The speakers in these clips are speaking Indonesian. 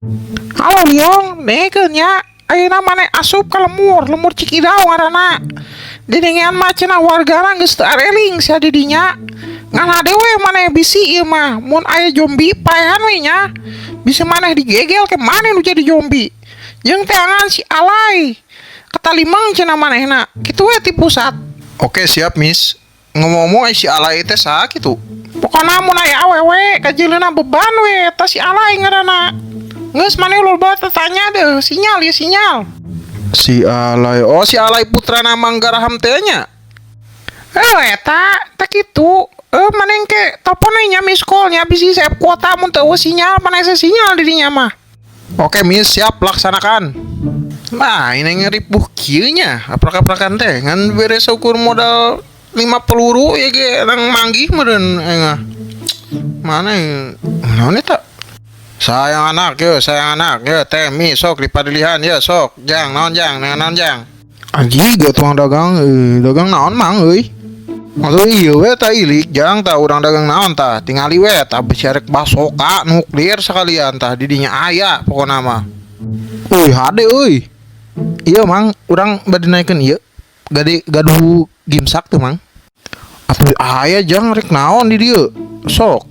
Halo Liong, nekeun nya. Ayeuna maneh asup ka lemur Cikidao ngaranna. Didengean mah cenah wargana geus teu areling sia di dinya. Ngana dewe maneh bisi ieu mah, mun aya zombie paehan we nya. Bisa maneh digegel ke maneh nu jadi zombie. Jeung teangan si alay. Katalimang cenah manehna. Kitu we ti pusat. Oke siap Miss. Ngomong-ngomong si Alay teh saha kitu? Pokona mun aya awewe kajeuleuna beban we ta si alay ngaranna. Geus maneh loba tanya deh, sinyal ya sinyal. Si Alay. Oh si Alay putrana Manggaraham teh nya. Eta tak kitu. Maneh ke telepon nya miss call nya bisi save kuota mun teu sinyal maneh sinyal di dinya mah. Oke Miss, siap laksanakan. Nah, ini ngeripuh kieu nya. Aprak-aprakan teh ngan beres ukur modal 5 peluru ya ge nang manggih meureun engah. Mana naon eta? Sayang anak ya teh mi sok dipadilihan ya sok jang naon jang naon jang. Anjing ge tukang dagang dagang naon mang euy. Atuh ieu we tah ilik jang tah urang dagang naon tah tingali we tah bisi arek basoka nuklir sakalian tah di dinya aya pokona mah. Euy hade euy. Iya mang urang bade naikeun ieu. Gaduh gimsak tuh mang. Atuh aya jang rek naon di dieu. Sok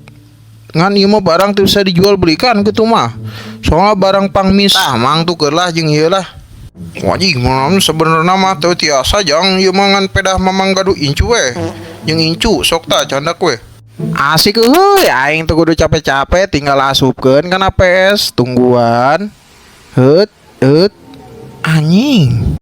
ngan ieu mah barang teu bisa dijual belikan kitu mah. Soalnya barang pangmis tah mang tukeun lah jeung ieu lah. Wajib mun sebenarnya mah teu tiasa jang ieu mah ngan pedah mamang gaduh incu we. Jeung incu sok tah candak we. Asik euy aing teu kudu capek-capek tinggal asupkeun kana PS tungguan. Heut anjing.